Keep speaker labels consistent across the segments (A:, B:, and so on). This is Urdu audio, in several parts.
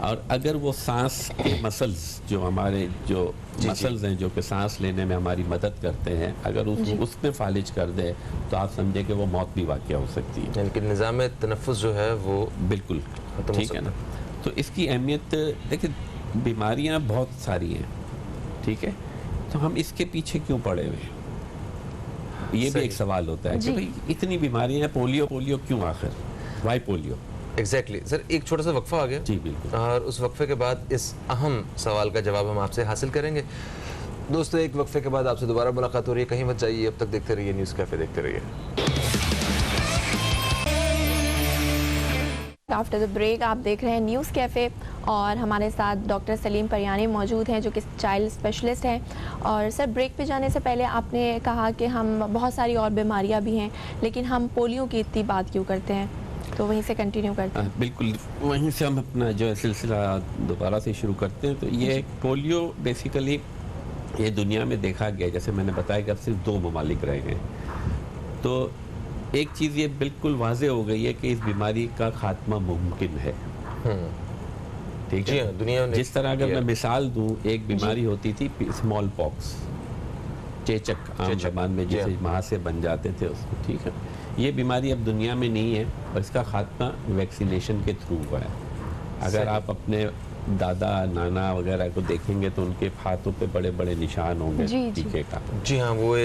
A: اور اگر وہ سانس کے مسلز جو ہمارے جو مسلز ہیں جو کہ سانس لینے میں ہماری مدد کرتے ہیں، اگر اس میں فالج کر دے تو آپ سمجھے کہ وہ موت بھی واقع ہو سکتی ہے،
B: یعنی کہ نظام تنفس جو ہے وہ
A: بالکل ٹھیک ہے نا. تو اس کی اہمیت دیکھیں، بیماریاں بہت ساری ہیں، ٹھیک ہے، تو ہم اس کے پیچھے کیوں پڑے ہوئے ہیں؟ یہ بھی ایک سوال ہوتا ہے کہ بھئی اتنی بیماریاں ہیں، پولیو کیوں آخر؟ Y polio?
B: ایگزیکٹلی سر، ایک چھوٹا سا وقفہ آ گیا
A: جی بالکل،
B: اور اس وقفے کے بعد اس اہم سوال کا جواب ہم آپ سے حاصل کریں گے. دوستو ایک وقفے کے بعد آپ سے دوبارہ ملاقات ہو رہی ہے، کہیں مت جائیے، اب تک دیکھتے رہیے نیوز کیفے، دیکھتے رہیے.
C: آفٹر دا بریک آپ دیکھ رہے ہیں نیوز کیفے اور ہمارے ساتھ ڈاکٹر سلیم پریانی موجود ہیں جو کہ چائلڈ اسپیشلسٹ ہیں. اور سر بریک پہ جانے سے پہلے آپ نے کہا کہ ہم بہت ساری اور بیماریاں بھی ہیں لیکن ہم پولیو کی اتنی بات کیوں کرتے ہیں، تو وہیں سے کنٹینیو کرتے ہیں.
A: بالکل وہیں سے ہم اپنا جو سلسلہ دوبارہ سے شروع کرتے ہیں. تو یہ پولیو بیسیکلی یہ دنیا میں دیکھا گیا، جیسے میں نے بتایا کہ اب صرف 2 ممالک رہ گئے، تو ایک چیز یہ بالکل واضح ہو گئی ہے کہ اس بیماری کا خاتمہ ممکن ہے. ٹھیک ہے،
B: دنیا میں
A: جس طرح اگر میں مثال دوں، ایک بیماری ہوتی تھی اسمال پاکس، چیچک عام زبان میں جسے وہاں سے بن جاتے تھے اس کو، ٹھیک ہے. یہ بیماری اب دنیا میں نہیں ہے اور اس کا خاتمہ ویکسینیشن کے تھرو ہوا ہے. اگر آپ اپنے دادا نانا وغیرہ کو دیکھیں گے تو ان کے ہاتھوں پہ بڑے بڑے نشان ہوں گے ٹیکے کا.
B: جی ہاں، وہ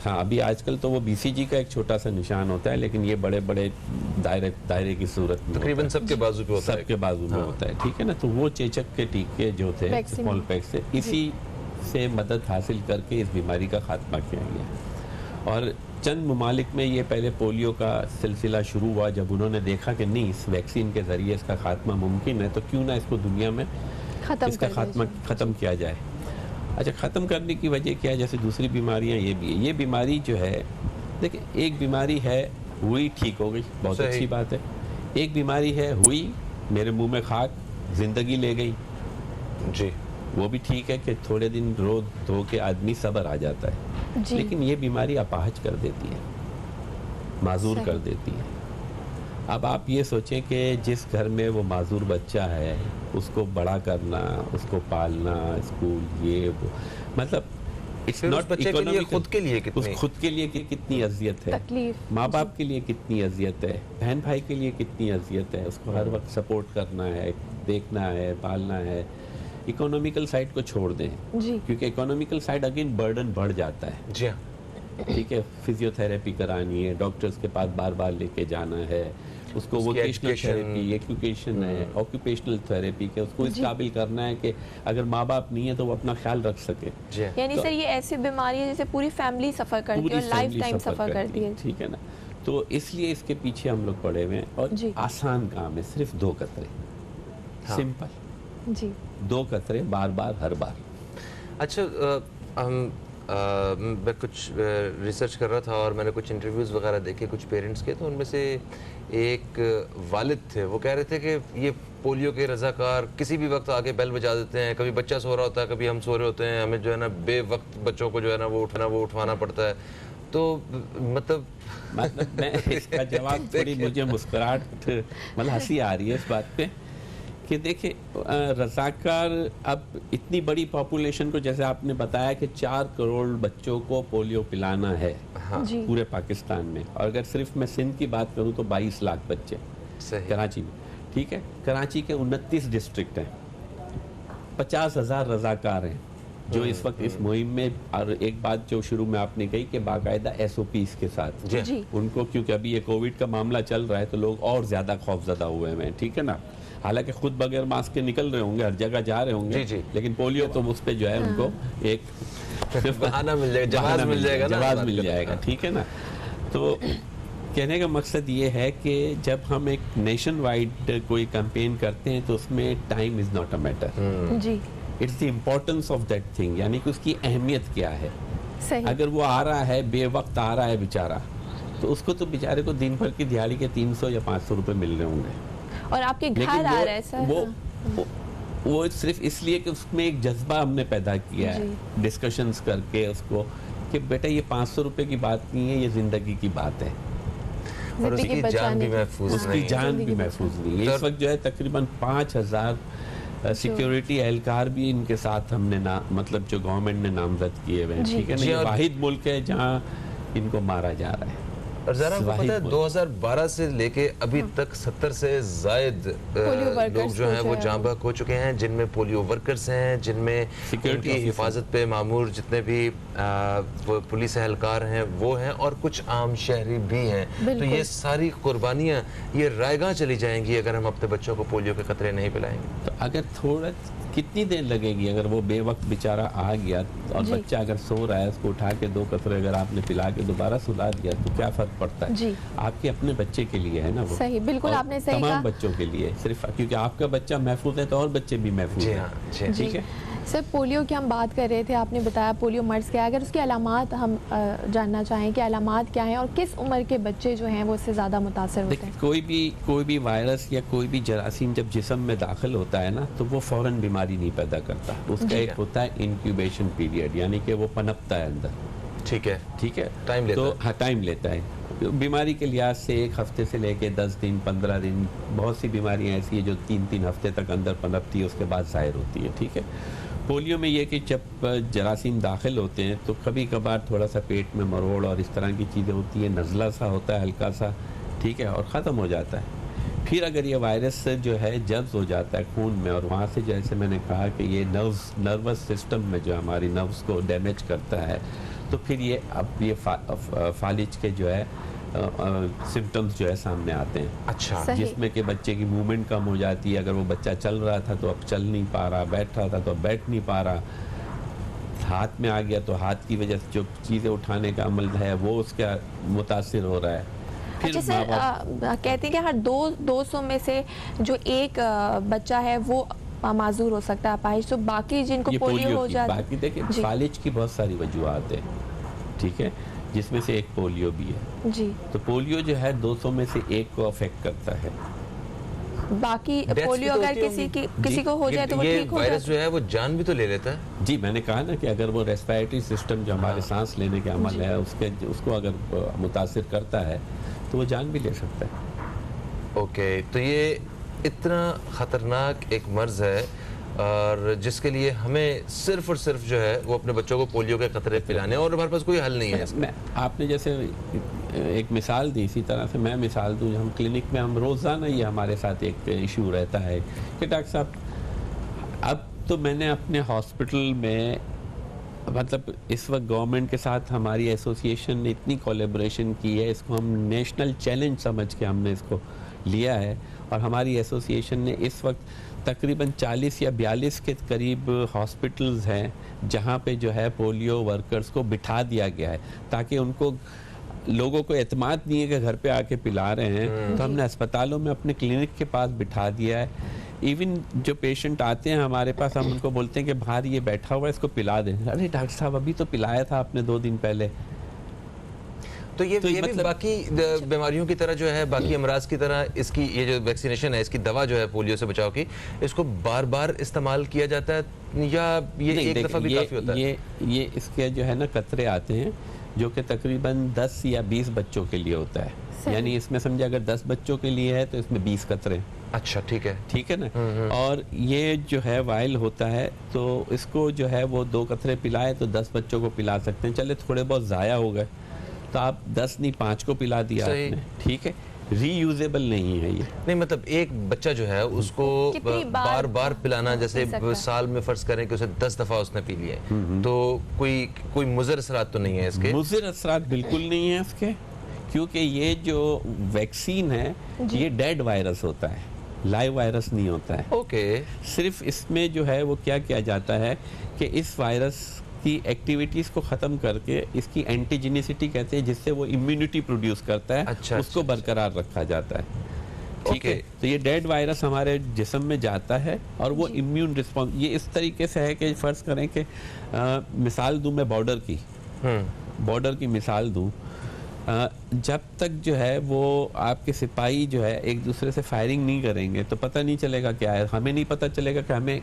A: ہاں ابھی آج کل تو وہ BCG کا ایک چھوٹا سا نشان ہوتا ہے، لیکن یہ بڑے بڑے دائرے کی صورت میں
B: تقریباً سب کے بازو پہ ہوتا ہے،
A: سب کے بازو میں ہوتا ہے، ٹھیک ہے نا. تو وہ چیچک کے ٹیکے جو تھے اسمال پیکس سے، اسی سے مدد حاصل کر کے اس بیماری کا خاتمہ کیا گیا. اور چند ممالک میں یہ پہلے پولیو کا سلسلہ شروع ہوا جب انہوں نے دیکھا کہ نہیں، اس ویکسین کے ذریعے اس کا خاتمہ ممکن ہے، تو کیوں نہ اس کو دنیا میں اس کا خاتمہ ختم کیا جائے. اچھا، ختم کرنے کی وجہ کیا ہے؟ جیسے دوسری بیماریاں یہ بھی ہے. یہ بیماری جو ہے، دیکھیں ایک بیماری ہے ہوئی ٹھیک ہو گئی، بہت اچھی بات ہے. ایک بیماری ہے ہوئی میرے منہ میں خاک، زندگی لے گئی،
B: جی
A: وہ بھی ٹھیک ہے کہ تھوڑے دن رو دھو کے آدمی صبر آ جاتا ہے. لیکن یہ بیماری اپاہج کر دیتی ہے، معذور کر دیتی ہے. اب آپ یہ سوچیں کہ جس گھر میں وہ معذور بچہ ہے اس کو بڑا کرنا، اس کو پالنا، اسکول، یہ وہ، مطلب
B: خود کے لیے
A: کتنی اذیت ہے، ماں باپ کے لیے کتنی اذیت ہے، بہن بھائی کے لیے کتنی اذیت ہے. اس کو ہر وقت سپورٹ کرنا ہے، دیکھنا ہے، پالنا ہے. اکنامیکل سائڈ کو چھوڑ دیں، کیونکہ اکنامیکل سائڈ اگین برڈن بڑھ جاتا ہے.
B: جی ہاں،
A: ٹھیک ہے، فزیو تھراپی کرانی ہے، ڈاکٹرز کے پاس بار بار لے کے جانا ہے، اس کو ووکیشنل تھراپی، ایجوکیشن ہے، آکوپیشنل تھراپی کے اس کو اس قابل کرنا ہے کہ اگر ماں باپ نہیں ہے تو وہ اپنا خیال رکھ سکے.
C: یعنی سر یہ ایسی بیماری ہے جسے پوری فیملی سفر کرتی ہے اور لائف ٹائم سفر کرتی ہے،
A: ٹھیک ہے نا. تو اس لیے اس کے پیچھے ہم لوگ پڑے ہوئے ہیں. اور آسان کام ہے، صرف 2 قطرے، سمپل،
C: جی
A: 2 قطرے بار بار ہر بار.
B: اچھا، میں کچھ ریسرچ کر رہا تھا اور میں نے کچھ انٹرویوز وغیرہ دیکھے کچھ پیرنٹس کے، تو ان میں سے ایک والد تھے، وہ کہہ رہے تھے کہ یہ پولیو کے رضاکار کسی بھی وقت آگے بیل بجا دیتے ہیں. کبھی بچہ سو رہا ہوتا ہے، کبھی ہم سو رہے ہوتے ہیں، ہمیں جو ہے نا بے وقت بچوں کو جو ہے نا وہ اٹھوانا پڑتا ہے. تو مطلب
A: میں اس کا جواب تھوڑی مجھے مسکراہٹ مطلب ہنسی آ رہی ہے اس بات پہ کہ دیکھیں رضاکار اب اتنی بڑی پاپولیشن کو، جیسے آپ نے بتایا کہ 4 کروڑ بچوں کو پولیو پلانا ہے پورے پاکستان میں، اور اگر صرف میں سندھ کی بات کروں تو 22 لاکھ بچے کراچی میں، ٹھیک ہے. کراچی کے 29 ڈسٹرکٹ ہیں، 50,000 رضاکار ہیں جو اس وقت اس مہم میں. اور ایک بات جو شروع میں آپ نے کہی کہ باقاعدہ SOPs کے ساتھ ان کو، کیونکہ ابھی یہ کووڈ کا معاملہ چل رہا ہے تو لوگ اور زیادہ خوف زدہ ہوئے ہیں، ٹھیک ہے نا. حالانکہ خود بغیر ماسک کے نکل رہے ہوں گے، ہر جگہ جا رہے ہوں گے، لیکن پولیو تو اس پہ جو ہے ان کو ایک
B: بہانہ مل جائے گا،
A: جواز مل جائے گا، ٹھیک ہے نا. تو کہنے کا مقصد یہ ہے کہ جب ہم ایک نیشن وائڈ کوئی کیمپین کرتے ہیں تو اس میں time is not a matter, it's the importance of that thing, یعنی کہ اس کی اہمیت کیا ہے. اگر وہ آ رہا ہے بے وقت آ رہا ہے بیچارہ، تو اس کو تو بیچارے کو دن بھر کی دیہاڑی کے 300 یا 500 روپے مل رہے ہوں گے،
C: اور آپ کے گھر آ رہا ہے سر.
A: وہ صرف اس لیے کہ اس میں ایک جذبہ ہم نے پیدا کیا ہے ڈسکشنز کر کے اس کو کہ بیٹا یہ 500 روپے کی بات نہیں ہے، یہ زندگی کی بات ہے.
B: اور اس کی جان بھی محفوظ
A: اس کی
B: نہیں.
A: جان بھی محفوظ نہیں ہے. اس وقت جو ہے تقریباً 5000 سیکیورٹی اہلکار بھی ان کے ساتھ ہم نے مطلب جو گورنمنٹ نے نامزد کیے ہوئے ہیں. ٹھیک ہے نا, یہ واحد ملک ہے جہاں ان کو مارا جا رہا ہے.
B: اور ذرا کو پتہ ہے 2012 سے لے کے ابھی تک 70 سے زائد لوگ جو ہیں وہ جاں بحق ہو چکے ہیں, جن میں پولیو ورکرز ہیں, جن میں ان کی حفاظت پہ مامور جتنے بھی پولیس اہلکار ہیں وہ ہیں, اور کچھ عام شہری بھی ہیں. تو یہ ساری قربانیاں یہ رائے گاں چلی جائیں گی اگر ہم اپنے بچوں کو پولیو کے قطرے نہیں پلائیں گے.
A: تو اگر تھوڑا کتنی دیر لگے گی, اگر وہ بے وقت بیچارہ آ گیا اور بچہ اگر سو رہا ہے اس کو اٹھا کے 2 قطرے اگر آپ نے پلا کے دوبارہ سلا دیا تو کیا فرق پڑتا ہے؟ آپ کے اپنے بچے کے لیے ہے نا وہ.
C: صحیح, بالکل آپ نے صحیح کہا.
A: تمام بچوں کے لیے, صرف کیونکہ آپ کا بچہ محفوظ ہے تو اور بچے بھی محفوظ ہیں. ٹھیک ہے
C: سر, پولیو کی ہم بات کر رہے تھے, آپ نے بتایا پولیو مرض کیا ہے. اگر اس کی علامات ہم جاننا چاہیں کہ علامات کیا ہیں اور کس عمر کے بچے جو ہیں وہ اس سے زیادہ متاثر ہوتے ہیں.
A: کوئی بھی وائرس یا کوئی بھی جراثیم جب جسم میں داخل ہوتا ہے نا تو وہ فوراً بیماری نہیں پیدا کرتا. اس کا ایک ہوتا ہے انکیوبیشن پیریڈ, یعنی کہ وہ پنپتا ہے اندر. ٹھیک ہے, ٹائم لیتا ہے. بیماری کے لحاظ سے 1 ہفتے سے لے کے 10 دن 15 دن, بہت سی بیماریاں ایسی ہیں جو 3 ہفتے تک اندر پنپتی ہے, اس کے بعد ظاہر ہوتی ہے. ٹھیک ہے, پولیو میں یہ کہ جب جراثیم داخل ہوتے ہیں تو کبھی کبھار تھوڑا سا پیٹ میں مروڑ اور اس طرح کی چیزیں ہوتی ہیں, نزلہ سا ہوتا ہے ہلکا سا. ٹھیک ہے, اور ختم ہو جاتا ہے. پھر اگر یہ وائرس سے جو ہے جذب ہو جاتا ہے خون میں, اور وہاں سے جیسے میں نے کہا کہ یہ نروس سسٹم میں جو ہماری نروس کو ڈیمیج کرتا ہے, تو پھر یہ فالج کے جو ہے سمٹمز جو ہے سامنے آتے ہیں.
B: اچھا,
A: جس میں کہ بچے کی موومنٹ کم ہو جاتی ہے. اگر وہ بچہ چل رہا تھا تو اب چل نہیں پا رہا, بیٹھ رہا تھا تو اب بیٹھ نہیں پا رہا, ہاتھ میں آ گیا تو ہاتھ کی وجہ سے جو چیزیں اٹھانے کا عمل ہے وہ اس کا متاثر ہو رہا ہے.
C: اچھا سر, کہتے ہیں کہ ہر 200 میں سے جو ایک بچہ ہے وہ معذور ہو سکتا ہے اپاہج, تو باقی جن کو پولیو ہو جاتا ہے.
A: باقی دیکھیں فالج کی بہت ساری وجوہات ہیں. ٹھیک ہے, جس میں سے ایک پولیو بھی ہے.
C: جی,
A: تو پولیو جو ہے 200 میں سے ایک کو افیکٹ کرتا ہے.
C: باقی پولیو اگر کسی کو ہو جائے تو وہ ٹھیک ہو جاتا ہے.
B: وائرس جو ہے وہ جان بھی تو لے لیتا ہے.
A: جی, میں نے کہا نا کہ اگر وہ ریسپائریٹری سسٹم جو ہمارے سانس لینے کے عمل ہے اس کو اگر متاثر کرتا ہے تو وہ جان بھی لے سکتا ہے.
B: اوکے, تو یہ اتنا خطرناک ایک مرض ہے اور جس کے لیے ہمیں صرف اور صرف جو ہے وہ اپنے بچوں کو پولیو کے قطرے پلانے, اور ہمارے پاس کوئی حل نہیں ہے.
A: آپ نے جیسے ایک مثال دی, اسی طرح سے میں مثال دوں. ہم کلینک میں ہم روزانہ یہ ہمارے ساتھ ایک ایشو رہتا ہے کہ ڈاکٹر صاحب اب تو میں نے اپنے ہاسپٹل میں مطلب اس وقت گورنمنٹ کے ساتھ ہماری ایسوسیشن نے اتنی کولیبریشن کی ہے, اس کو ہم نیشنل چیلنج سمجھ کے ہم نے اس کو لیا ہے. اور ہماری ایسوسیشن نے اس وقت تقریباً 40 یا 42 کے قریب ہاسپٹلز ہیں جہاں پہ جو ہے پولیو ورکرز کو بٹھا دیا گیا ہے, تاکہ ان کو لوگوں کو اعتماد نہیں ہے کہ گھر پہ آ کے پلا رہے ہیں, تو ہم نے اسپتالوں میں اپنے کلینک کے پاس بٹھا دیا ہے. ایون جو پیشنٹ آتے ہیں ہمارے پاس, ہم ان کو بولتے ہیں کہ باہر یہ بیٹھا ہوا ہے, اس کو پلا دیں. ارے ڈاکٹر صاحب ابھی تو پلایا تھا آپ نے 2 دن پہلے.
B: تو یہ بھی باقی بیماریوں کی طرح جو ہے, باقی امراض کی طرح اس کی یہ جو ویکسینیشن ہے, اس کی دوا جو ہے پولیو سے بچاؤ کی, اس کو بار بار استعمال کیا جاتا ہے یا یہ ایک دفعہ بھی کافی ہوتا ہے؟
A: یہ اس کے جو ہے نا قطرے آتے ہیں جو کہ تقریباً 10 یا 20 بچوں کے لیے ہوتا ہے. یعنی اس میں سمجھے اگر 10 بچوں کے لیے ہے تو اس میں 20 قطرے.
B: اچھا, ٹھیک ہے
A: نا. اور یہ جو ہے وائل ہوتا ہے تو اس کو جو ہے وہ 2 قطرے پلائے تو 10 بچوں کو پلا سکتے ہیں. چلے تھوڑے بہت ضائع ہو گئے تو آپ 10 نہیں 5 کو پلا دیا آپ نے. ٹھیک ہے, ری یوزیبل نہیں ہے یہ.
B: نہیں مطلب ایک بچہ جو ہے اس کو بار بار پلانا, جیسے سال میں فرض کریں کہ اسے 10 دفعہ اس نے پی لیا ہے, تو کوئی مضر اثرات تو نہیں ہے اس کے؟
A: مضر اثرات بالکل نہیں ہیں اس کے, کیونکہ یہ جو ویکسین ہے یہ ڈیڈ وائرس ہوتا ہے, لائیو وائرس نہیں ہوتا ہے.
B: اوکے,
A: صرف اس میں جو ہے وہ کیا جاتا ہے کہ اس وائرس کی ایکٹیویٹیز کو ختم کر کے اس کی اینٹیجینیسٹی کہتے ہیں, جس سے وہ امیونٹی پروڈیوس کرتا ہے, اس کو برقرار رکھا جاتا ہے. ٹھیک ہے, تو یہ ڈیڈ وائرس ہمارے جسم میں جاتا ہے اور وہ امیون رسپانس یہ اس طریقے سے ہے کہ فرض کریں کہ مثال دوں میں بارڈر کی مثال دوں, جب تک جو ہے وہ آپ کے سپاہی جو ہے ایک دوسرے سے فائرنگ نہیں کریں گے تو پتہ نہیں چلے گا کیا ہے. ہمیں نہیں پتہ چلے گا کہ ہمیں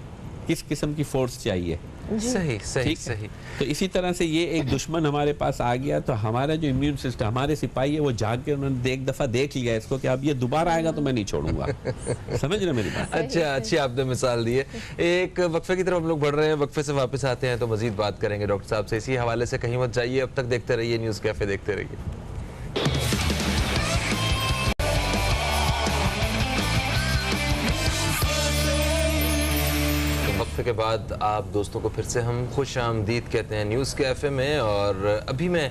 A: کس قسم کی فورس چاہیے.
B: صحیح صحیح
A: ٹھیک ہے؟
B: صحیح.
A: تو اسی طرح سے یہ ایک دشمن ہمارے پاس آ گیا تو ہمارا جو امیون سسٹم ہمارے سپاہی ہے وہ جاگ کے انہوں نے ایک دفعہ دیکھ لیا اس کو کہ اب یہ دوبارہ آئے گا تو میں نہیں چھوڑوں گا. سمجھ رہے میری بات؟
B: اچھا اچھی آپ نے مثال دی ہے. ایک وقفے کی طرف ہم لوگ بڑھ رہے ہیں, وقفے سے واپس آتے ہیں تو مزید بات کریں گے ڈاکٹر صاحب سے. اسی حوالے سے کہیں مت جائیے, اب تک دیکھتے رہیے نیوز کیفے, دیکھتے رہیے. وقفے کے بعد آپ دوستوں کو پھر سے ہم خوش آمدید کہتے ہیں نیوز کیفے میں. اور ابھی میں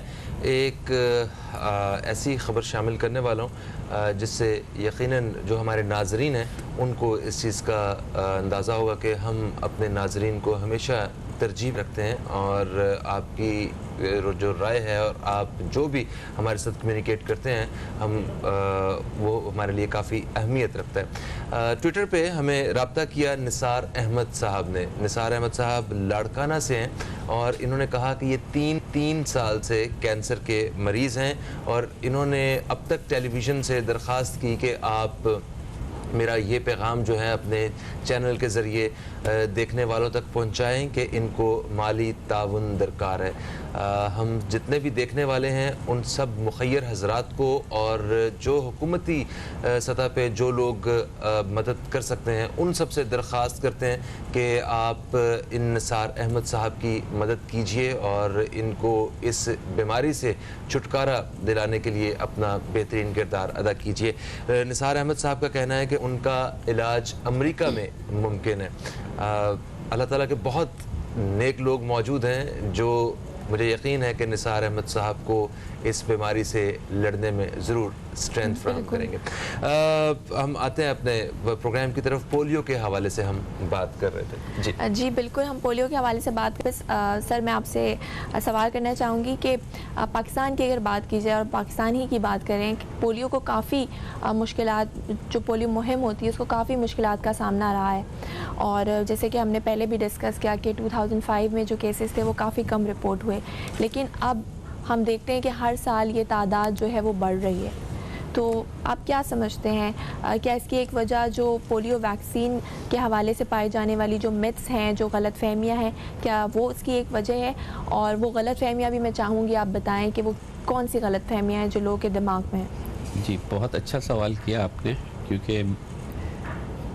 B: ایک ایسی خبر شامل کرنے والا ہوں جس سے یقیناً جو ہمارے ناظرین ہیں ان کو اس چیز کا اندازہ ہوگا کہ ہم اپنے ناظرین کو ہمیشہ ترجیح رکھتے ہیں, اور آپ کی جو رائے ہے اور آپ جو بھی ہمارے ساتھ کمیونیکیٹ کرتے ہیں ہم وہ ہمارے لیے کافی اہمیت رکھتا ہے. ٹویٹر پہ ہمیں رابطہ کیا نثار احمد صاحب نے. نثار احمد صاحب لاڑکانہ سے ہیں اور انہوں نے کہا کہ یہ تین سال سے کینسر کے مریض ہیں, اور انہوں نے اب تک ٹیلی ویژن سے درخواست کی کہ آپ میرا یہ پیغام جو ہے اپنے چینل کے ذریعے دیکھنے والوں تک پہنچائیں کہ ان کو مالی تعاون درکار ہے. ہم جتنے بھی دیکھنے والے ہیں ان سب مخیر حضرات کو اور جو حکومتی سطح پہ جو لوگ مدد کر سکتے ہیں ان سب سے درخواست کرتے ہیں کہ آپ ان نثار احمد صاحب کی مدد کیجئے اور ان کو اس بیماری سے چھٹکارا دلانے کے لیے اپنا بہترین کردار ادا کیجئے. نثار احمد صاحب کا کہنا ہے کہ ان کا علاج امریکہ میں ممکن ہے. اللہ تعالیٰ کے بہت نیک لوگ موجود ہیں جو مجھے یقین ہے کہ نثار احمد صاحب کو اس بیماری سے لڑنے میں ضرور اسٹرینتھ فراہم کریں گے. ہم آتے ہیں اپنے پروگرام کی طرف. پولیو کے حوالے سے ہم بات کر رہے تھے.
C: جی بالکل, ہم پولیو کے حوالے سے بات کریں. سر میں آپ سے سوال کرنا چاہوں گی کہ پاکستان کی اگر بات کی جائے اور پاکستان ہی کی بات کریں, پولیو کو کافی مشکلات, جو پولیو مہم ہوتی ہے اس کو کافی مشکلات کا سامنا رہا ہے. اور جیسے کہ ہم نے پہلے بھی ڈسکس کیا کہ 2005 میں جو کیسز تھے وہ کافی کم رپورٹ ہوئے, لیکن اب ہم دیکھتے ہیں کہ ہر سال یہ تعداد جو ہے وہ بڑھ رہی ہے. تو آپ کیا سمجھتے ہیں, کیا اس کی ایک وجہ جو پولیو ویکسین کے حوالے سے پائے جانے والی جو متس ہیں, جو غلط فہمیاں ہیں, کیا وہ اس کی ایک وجہ ہے؟ اور وہ غلط فہمیاں بھی میں چاہوں گی آپ بتائیں کہ وہ کون سی غلط فہمیاں ہیں جو لوگوں کے دماغ میں ہیں.
A: جی بہت اچھا سوال کیا آپ نے, کیونکہ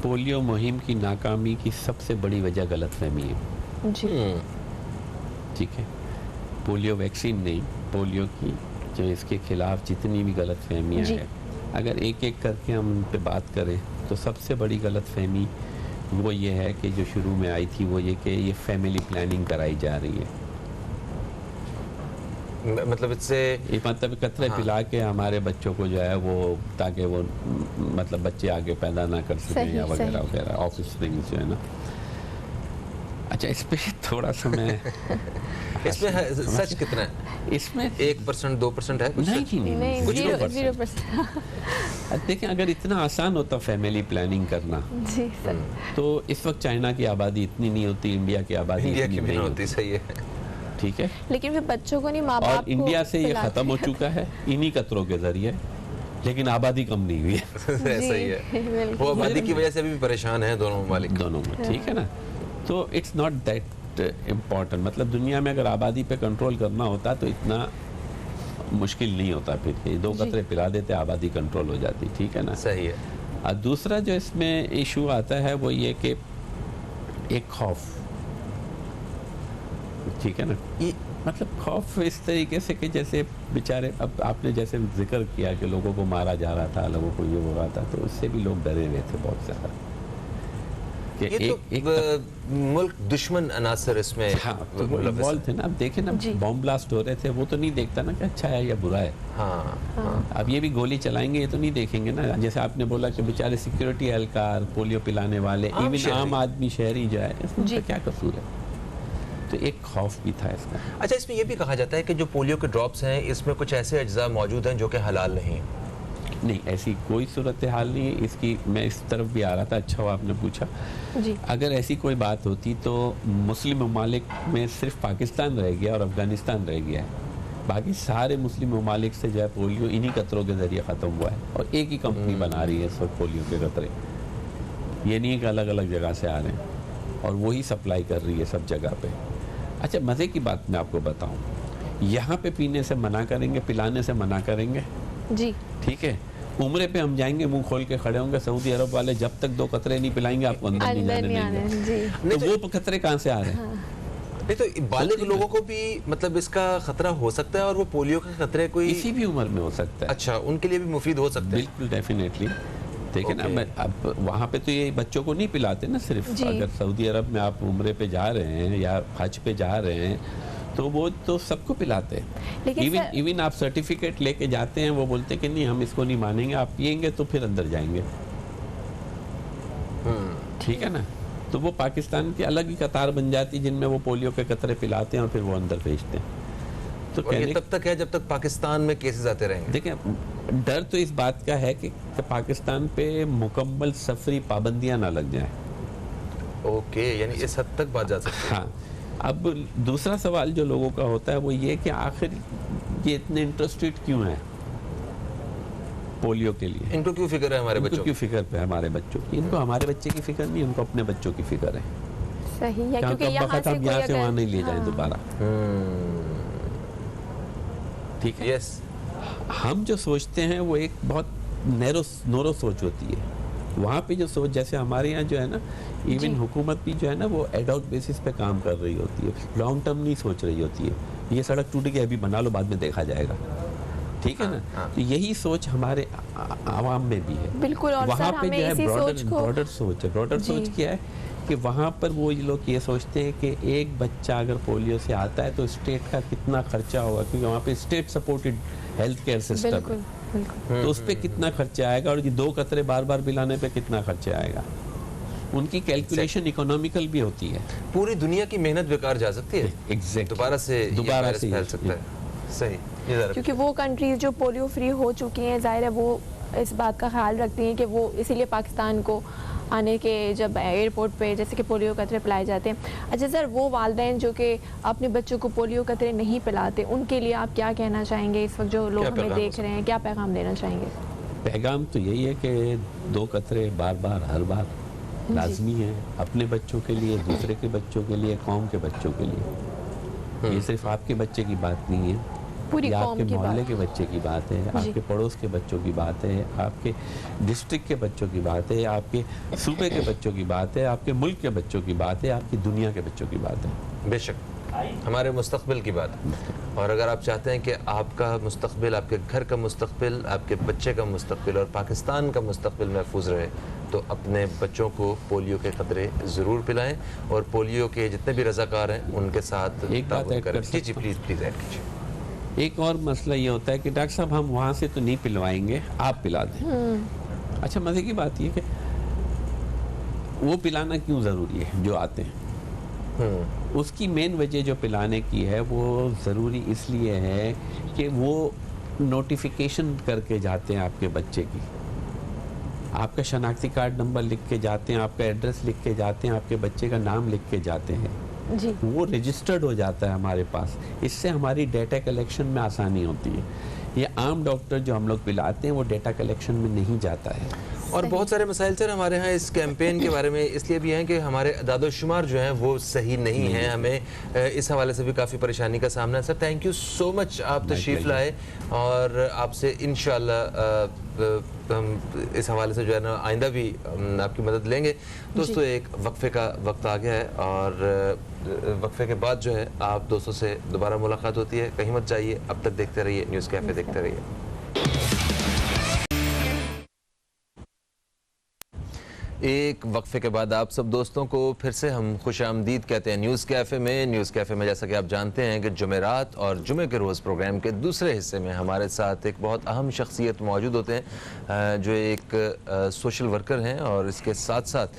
A: پولیو مہم کی ناکامی کی سب سے بڑی وجہ غلط فہمی ہے.
C: جی
A: ٹھیک ہے, پولیو ویکسین نہیں, پولیو کی جو اس کے خلاف جتنی بھی غلط فہمیاں ہیں, اگر ایک ایک کر کے ہم ان پہ بات کریں تو سب سے بڑی غلط فہمی وہ یہ ہے کہ جو شروع میں آئی تھی وہ یہ کہ یہ فیملی پلاننگ کرائی جا رہی ہے.
B: مطلب اس سے
A: مطلب قطرے پلا کے ہمارے بچوں کو جو ہے وہ تاکہ وہ مطلب بچے آگے پیدا نہ کر سکیں یا وغیرہ وغیرہ, آف اسپرنگ جو ہے نا. اچھا اس پہ تھوڑا سا میں
B: اس میں سچ کتنا ہے؟
A: اس میں
B: 1% 2% ہے کچھ؟
A: نہیں, 0%. دیکھیں اگر اتنا آسان ہوتا فیملی پلاننگ کرنا تو اس وقت چائنا کی آبادی اتنی نہیں ہوتی, انڈیا کی آبادی اتنی نہیں ہوتی.
B: صحیح ہے,
A: ٹھیک ہے,
C: لیکن پھر بچوں کو نہیں ماں باپ
A: اور انڈیا سے یہ ختم ہو چکا ہے انہی قطروں کے ذریعے, لیکن آبادی کم نہیں ہوئی ہے.
B: صحیح ہے, وہ آبادی کی وجہ سے بھی پریشان ہیں دونوں ممالک
A: دونوں میں, ٹھیک ہے نا. تو اٹس ناٹ دیٹ امپورٹنٹ, مطلب دنیا میں اگر آبادی پہ کنٹرول کرنا ہوتا تو اتنا مشکل نہیں ہوتا, پھر یہ 2 قطرے پلا دیتے آبادی کنٹرول ہو جاتی. ٹھیک ہے نا,
B: صحیح ہے.
A: اور دوسرا جو اس میں ایشو آتا ہے وہ یہ کہ ایک خوف, ٹھیک ہے نا, مطلب خوف اس طریقے سے کہ جیسے بیچارے, اب آپ نے جیسے ذکر کیا کہ لوگوں کو مارا جا رہا تھا, لوگوں کو یہ ہو رہا تھا, تو اس سے بھی لوگ ڈرے ہوئے تھے بہت زیادہ.
B: یہ تو ملک دشمن عناصر اس میں
A: انوالو تھے نا. اب دیکھیں نا بم بلاسٹ ہو رہے تھے, وہ تو نہیں دیکھتا نا کہ اچھا ہے یا برا ہے. اب یہ بھی گولی چلائیں گے, یہ تو نہیں دیکھیں گے نا. جیسے آپ نے بولا کہ بیچارے سیکیورٹی اہلکار, پولیو پلانے والے, ایون عام آدمی شہری جو ہے, اس میں کیا قصور ہے؟ تو ایک خوف بھی تھا اس کا.
B: اچھا اس میں یہ بھی کہا جاتا ہے کہ جو پولیو کے ڈراپس ہیں اس میں کچھ ایسے اجزاء موجود ہیں جو کہ حلال نہیں.
A: نہیں, ایسی کوئی صورتحال نہیں ہے اس کی. میں اس طرف بھی آ رہا تھا, اچھا ہوا آپ نے پوچھا. اگر ایسی کوئی بات ہوتی تو مسلم ممالک میں صرف پاکستان رہ گیا اور افغانستان رہ گیا ہے, باقی سارے مسلم ممالک سے جو ہے پولیو انہی قطروں کے ذریعے ختم ہوا ہے, اور ایک ہی کمپنی بنا رہی ہے اس وقت پولیو کے قطرے. یہ نہیں کہ الگ الگ جگہ سے آ رہے ہیں. اور وہی سپلائی کر رہی ہے سب جگہ پہ. اچھا مزے کی بات میں آپ کو بتاؤں, یہاں پہ پینے سے منع کریں گے, پلانے سے منع کریں گے,
C: جی
A: ٹھیک ہے. عمرے پہ ہم جائیں گے, منہ کھول کے کھڑے ہوں گے, سعودی عرب والے جب تک 2 قطرے نہیں پلائیں گے آپ کو اندر نہیں جانے دیں گے.
C: جی
A: تو وہ قطرے کہاں سے آ رہے ہیں؟
B: نہیں تو بالغ لوگوں کو بھی مطلب اس کا خطرہ ہو سکتا ہے, اور وہ پولیو کے خطرے کوئی
A: کسی بھی عمر میں ہو سکتا ہے.
B: اچھا ان کے لیے بھی مفید ہو سکتا ہے.
A: بالکل ڈیفینیٹلی. دیکھیں نا, اب وہاں پہ تو یہ بچوں کو نہیں پلاتے نا صرف, اگر سعودی عرب میں آپ عمرے پہ جا رہے ہیں یا حج پہ جا رہے ہیں تو وہ تو سب کو پلاتے ہیں. ایون آپ سرٹیفکیٹ لے کے جاتے ہیں, وہ بولتے ہیں کہ نہیں ہم اس کو نہیں مانیں گے, آپ پئیں گے تو پھر اندر جائیں گے. ٹھیک ہے نا. تو وہ پاکستان کی الگ ہی قطار بن جاتی جن میں وہ پولیو کے قطرے پلاتے ہیں اور پھر وہ اندر بھیجتے ہیں. تو
B: یہ تب تک ہے جب تک پاکستان میں کیسز آتے رہیں گے.
A: دیکھیں ڈر تو اس بات کا ہے کہ پاکستان پہ مکمل سفری پابندیاں نہ لگ جائیں.
B: اوکے, یعنی اس حد تک بات جا سکتی ہے.
A: ہاں. اب دوسرا سوال جو لوگوں کا ہوتا ہے وہ یہ کہ آخر یہ اتنے انٹرسٹڈ کیوں ہیں پولیو کے لیے؟
B: ان کو کیوں فکر ہے ہمارے بچوں
A: کی فکر پہ ہمارے بچوں کی؟ ان کو ہمارے بچے کی فکر نہیں, ان کو اپنے بچوں کی فکر ہے.
C: صحیح ہے, کیونکہ
A: یہاں سے وہاں نہیں لے جائیں دوبارہ. ٹھیک ہے.
B: یس.
A: ہم جو سوچتے ہیں وہ ایک بہت نورو سوچ ہوتی ہے. وہاں پہ جو سوچ, جیسے ہمارے یہاں جو ہے نا, ایون حکومت بھی جو ہے نا وہ ایڈ ہاک بیسس پہ کام کر رہی ہوتی ہے, لانگ ٹرم نہیں سوچ رہی ہوتی ہے. یہ سڑک ٹوٹ گئی ابھی بنا لو, بعد میں دیکھا جائے گا. ٹھیک ہے نا. تو یہی سوچ ہمارے عوام میں بھی ہے.
C: بالکل. اور
A: وہاں پہ جو ہے براڈر سوچ ہے. براڈر سوچ کیا ہے کہ وہاں پر وہ لوگ یہ سوچتے ہیں کہ ایک بچہ اگر پولیو سے آتا ہے تو اسٹیٹ کا کتنا خرچہ ہوگا, کیونکہ وہاں پہ state supported health care system ہے, تو اس پہ کتنا خرچہ آئے گا, اور یہ 2 قطرے بار بار پلانے پہ کتنا خرچہ آئے گا. ان کی کیلکولیشن اکنامیکل بھی ہوتی ہے.
B: پوری دنیا کی محنت بیکار جا سکتی ہے.
A: ایگزیکٹ.
B: دوبارہ سے پھیل سکتا ہے. صحیح.
C: کیونکہ وہ کنٹریز جو پولیو فری ہو چکی ہیں, ظاہر ہے وہ اس بات کا خیال رکھتی ہیں کہ وہ اسی لیے پاکستان کو آنے کے جب ایئرپورٹ پہ جیسے کہ پولیو قطرے پلائے جاتے ہیں. اچھا سر, وہ والدین جو کہ اپنے بچوں کو پولیو قطرے نہیں پلاتے, ان کے لیے آپ کیا کہنا چاہیں گے اس وقت جو لوگ ہمیں دیکھ رہے ہیں, کیا پیغام دینا چاہیں گے؟
A: پیغام تو یہی ہے کہ 2 قطرے بار بار ہر بار لازمی ہے, اپنے بچوں کے لیے, دوسرے کے بچوں کے لیے, قوم کے بچوں کے لیے. یہ صرف آپ کے بچے کی بات نہیں ہے, یہ آپ کے محلے کے بچے کی بات ہے, آپ کے پڑوس کے بچوں کی بات ہے, آپ کے ڈسٹرکٹ کے بچوں کی بات ہے, آپ کے صوبے کے بچوں کی بات ہے, آپ کے ملک کے بچوں کی بات ہے, آپ کی دنیا کے بچوں کی بات ہے.
B: بے شک ہمارے مستقبل کی بات. اور اگر آپ چاہتے ہیں کہ آپ کا مستقبل, آپ کے گھر کا مستقبل, آپ کے بچے کا مستقبل اور پاکستان کا مستقبل محفوظ رہے, تو اپنے بچوں کو پولیو کے قطرے ضرور پلائیں, اور پولیو کے جتنے بھی رضاکار ہیں ان کے ساتھ
A: ایک بات ایڈ کر
B: جی پلیز ایڈ کیجیے.
A: ایک اور مسئلہ یہ ہوتا ہے کہ ڈاکٹر صاحب ہم وہاں سے تو نہیں پلوائیں گے, آپ پلا دیں. اچھا مزے کی بات یہ کہ وہ پلانا کیوں ضروری ہے جو آتے ہیں؟ اس کی مین وجہ جو پلانے کی ہے وہ ضروری اس لیے ہے کہ وہ نوٹیفیکیشن کر کے جاتے ہیں آپ کے بچے کی, آپ کا شناختی کارڈ نمبر لکھ کے جاتے ہیں, آپ کا ایڈریس لکھ کے جاتے ہیں, آپ کے بچے کا نام لکھ کے جاتے ہیں. وہ رجسٹرڈ ہو جاتا ہے ہمارے پاس. اس سے ہماری ڈیٹا کلیکشن میں آسانی ہوتی ہے. یہ عام ڈاکٹر جو ہم لوگ پلاتے ہیں وہ ڈیٹا کلیکشن میں نہیں جاتا ہے.
B: اور بہت سارے مسائل سر ہمارے ہاں اس کیمپین کے بارے میں اس لیے بھی ہیں کہ ہمارے اعداد و شمار جو ہیں وہ صحیح نہیں ہیں, ہمیں اس حوالے سے بھی کافی پریشانی کا سامنا ہے. سر تھینک یو سو مچ, آپ تشریف لائے, اور آپ سے انشاءاللہ ہم اس حوالے سے جو ہے نا آئندہ بھی آپ کی مدد لیں گے. دوستو ایک وقفے کا وقت آ گیا ہے, اور وقفے کے بعد جو ہے آپ دوستوں سے دوبارہ ملاقات ہوتی ہے. کہیں مت جائیے, اب تک دیکھتے رہیے نیوز کیفے, دیکھتے رہیے. ایک وقفے کے بعد آپ سب دوستوں کو پھر سے ہم خوش آمدید کہتے ہیں نیوز کیفے میں. نیوز کیفے میں جیسا کہ آپ جانتے ہیں کہ جمعرات اور جمعے کے روز پروگرام کے دوسرے حصے میں ہمارے ساتھ ایک بہت اہم شخصیت موجود ہوتے ہیں, جو ایک سوشل ورکر ہیں, اور اس کے ساتھ ساتھ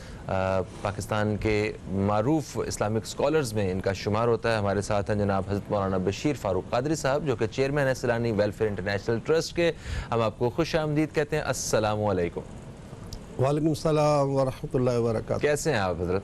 B: پاکستان کے معروف اسلامک اسکالرز میں ان کا شمار ہوتا ہے. ہمارے ساتھ ہیں جناب حضرت مولانا بشیر فاروق قادری صاحب, جو کہ چیئرمین ہیں سیلانی ویلفیئر انٹرنیشنل ٹرسٹ کے. ہم آپ کو خوش آمدید کہتے ہیں. السلام علیکم.
D: وعلیکم السلام ورحمۃ اللہ وبرکاتہ.
B: کیسے ہیں آپ حضرت؟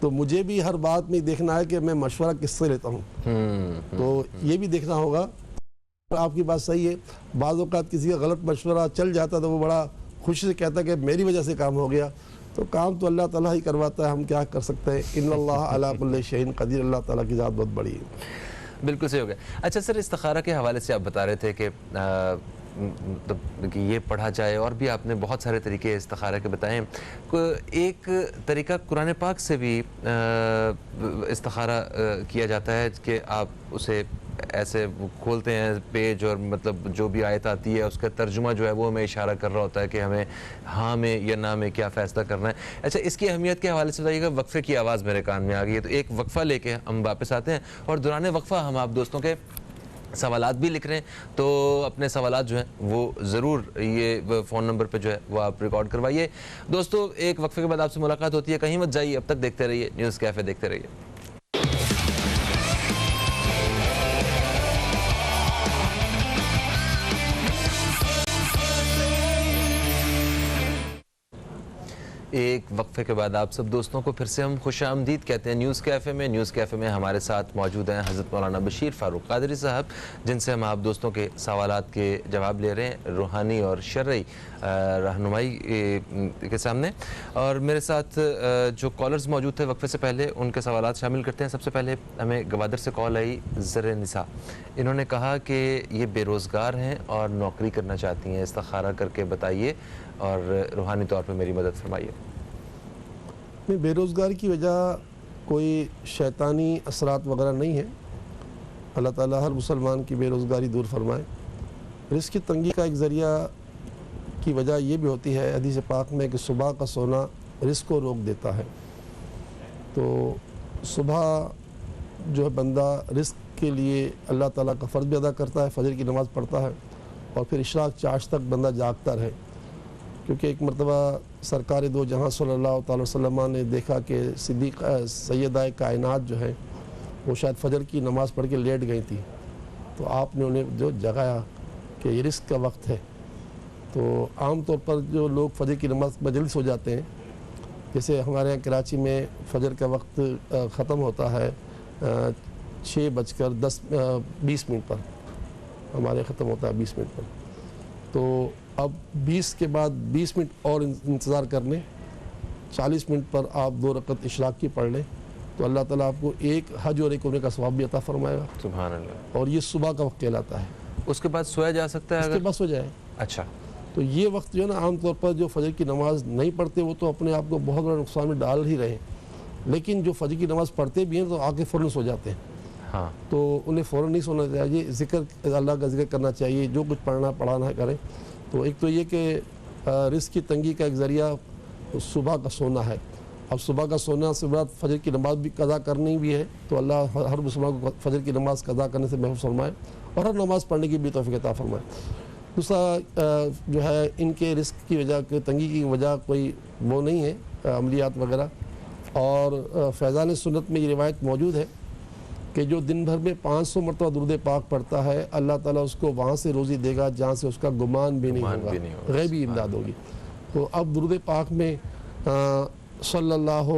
D: تو مجھے بھی ہر بات میں دیکھنا ہے کہ میں مشورہ کس سے لیتا ہوں، تو یہ بھی دیکھنا ہوگا۔ آپ کی بات صحیح ہے، بعض اوقات کسی کا غلط مشورہ چل جاتا تو وہ بڑا خوشی سے کہتا ہے کہ میری وجہ سے کام ہو گیا، تو کام تو اللہ تعالیٰ ہی کرواتا ہے، ہم کیا کر سکتے ہیں۔ ان اللہ علی کل شیء قدیر، اللہ تعالیٰ کی ذات بہت بڑی ہے۔
B: بالکل صحیح ہو گیا۔ اچھا سر، استخارہ کے حوالے سے آپ بتا رہے تھے کہ کہ یہ پڑھا جائے، اور بھی آپ نے بہت سارے طریقے استخارہ کے بتائے ہیں۔ ایک طریقہ قرآن پاک سے بھی استخارہ کیا جاتا ہے کہ آپ اسے ایسے کھولتے ہیں پیج، اور مطلب جو بھی آیت آتی ہے اس کا ترجمہ جو ہے وہ ہمیں اشارہ کر رہا ہوتا ہے کہ ہمیں ہاں میں یا نہ میں کیا فیصلہ کرنا ہے۔ اچھا، اس کی اہمیت کے حوالے سے بتائیے گا۔ وقفے کی آواز میرے کان میں آ گئی ہے، تو ایک وقفہ لے کے ہم واپس آتے ہیں، اور دوران وقفہ ہم آپ دوستوں کے سوالات بھی لکھ رہے ہیں، تو اپنے سوالات جو ہیں وہ ضرور یہ فون نمبر پہ جو ہے وہ آپ ریکارڈ کروائیے۔ دوستو، ایک وقفے کے بعد آپ سے ملاقات ہوتی ہے، کہیں مت جائیے، اب تک دیکھتے رہیے نیوز کیفے، دیکھتے رہیے۔ ایک وقفے کے بعد آپ سب دوستوں کو پھر سے ہم خوش آمدید کہتے ہیں نیوز کیفے میں۔ نیوز کیفے میں ہمارے ساتھ موجود ہیں حضرت مولانا بشیر فاروق قادری صاحب، جن سے ہم آپ دوستوں کے سوالات کے جواب لے رہے ہیں روحانی اور شرعی رہنمائی کے سامنے۔ اور میرے ساتھ جو کالرز موجود تھے وقفے سے پہلے، ان کے سوالات شامل کرتے ہیں۔ سب سے پہلے ہمیں گوادر سے کال آئی زر نساء، انہوں نے کہا کہ یہ بے روزگار ہیں اور نوکری کرنا چاہتی ہیں، استخارہ کر کے بتائیے اور روحانی طور پہ میری مدد فرمائیے۔
D: بے روزگاری کی وجہ کوئی شیطانی اثرات وغیرہ نہیں ہے، اللہ تعالیٰ ہر مسلمان کی بے روزگاری دور فرمائے۔ رزق کی تنگی کا ایک ذریعہ کی وجہ یہ بھی ہوتی ہے حدیث پاک میں کہ صبح کا سونا رزق کو روک دیتا ہے، تو صبح جو ہے بندہ رزق کے لیے اللہ تعالیٰ کا فرض بھی ادا کرتا ہے، فجر کی نماز پڑھتا ہے، اور پھر اشراق چاش تک بندہ جاگتا رہے، کیونکہ ایک مرتبہ سرکار دو جہاں صلی اللہ تعالی وسلم نے دیکھا کہ صدیق سیدہ کائنات جو ہے وہ شاید فجر کی نماز پڑھ کے لیٹ گئی تھی، تو آپ نے انہیں جو جگایا کہ یہ رزق کا وقت ہے۔ تو عام طور پر جو لوگ فجر کی نماز میں جلدی سو جاتے ہیں، جیسے ہمارے یہاں کراچی میں فجر کا وقت ختم ہوتا ہے 6:20 پر، ہمارے ختم ہوتا ہے 20 منٹ پر، تو اب 20 کے بعد 20 منٹ اور انتظار کر لیں، 40 منٹ پر آپ 2 رکعت اشراق کی پڑھ لیں، تو اللہ تعالیٰ آپ کو ایک حج اور ایک عمرے کا ثواب بھی عطا فرمائے گا۔
B: سبحان اللہ۔
D: اور یہ صبح کا وقت کہلاتا ہے۔
B: اس کے بعد سویا جا سکتا ہے؟
D: اس کے بعد سو جائے۔
B: اچھا،
D: تو یہ وقت جو ہے نا عام طور پر جو فجر کی نماز نہیں پڑھتے وہ تو اپنے آپ کو بہت بڑا نقصان میں ڈال ہی رہے ہیں، لیکن جو فجر کی نماز پڑھتے بھی ہیں تو آ کے فوراً سو جاتے ہیں،
B: ہاں،
D: تو انہیں فوراً نہیں سونا چاہیے، ذکر اللہ کا ذکر کرنا چاہیے، جو کچھ پڑھانا ہے کریں۔ تو ایک تو یہ کہ رزق کی تنگی کا ایک ذریعہ صبح کا سونا ہے۔ اب صبح کا سونا سے بعد فجر کی نماز بھی قضا کرنی بھی ہے، تو اللہ ہر مسلمان کو فجر کی نماز قضا کرنے سے محفوظ فرمائے اور ہر نماز پڑھنے کی بھی توفیق عطا فرمائے۔ دوسرا جو ہے ان کے رزق کی وجہ تنگی کی وجہ کوئی وہ نہیں ہے عملیات وغیرہ، اور فیضان سنت میں یہ روایت موجود ہے کہ جو دن بھر میں 500 مرتبہ درود پاک پڑھتا ہے، اللہ تعالیٰ اس کو وہاں سے روزی دے گا جہاں سے اس کا گمان بھی نہیں ہوگا، غیبی امداد ہوگی۔ تو اب درود پاک میں صلی اللہ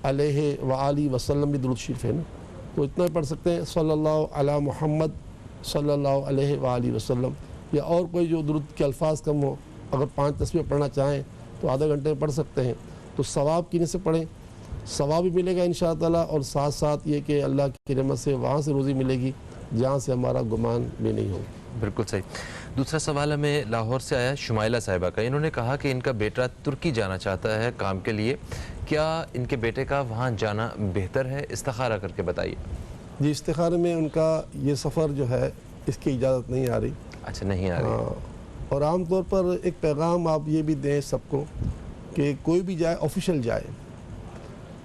D: علیہ وآلہ وسلم بھی درود شریف ہے نا، تو اتنا پڑھ سکتے ہیں، صلی اللہ علی محمد صلی اللہ علیہ وآلہ وسلم، یا اور کوئی جو درود کے الفاظ کم ہو، اگر 5 تسبیح پڑھنا چاہیں تو آدھا گھنٹے میں پڑھ سکتے ہیں، تو ثواب کی سے پڑھیں، ثواب بھی ملے گا انشاءاللہ، اور ساتھ ساتھ یہ کہ اللہ کی رحمت سے وہاں سے روزی ملے گی جہاں سے ہمارا گمان بھی نہیں ہو۔
B: بالکل صحیح۔ دوسرا سوال ہمیں لاہور سے آیا شمائلہ صاحبہ کا، انہوں نے کہا کہ ان کا بیٹا ترکی جانا چاہتا ہے کام کے لیے، کیا ان کے بیٹے کا وہاں جانا بہتر ہے؟ استخارہ کر کے بتائیے۔
D: جی، استخارے میں ان کا یہ سفر جو ہے اس کی اجازت نہیں آ رہی۔
B: اچھا، نہیں آ رہی۔
D: اور عام طور پر ایک پیغام آپ یہ بھی دیں سب کو کہ کوئی بھی جائے آفیشل جائے۔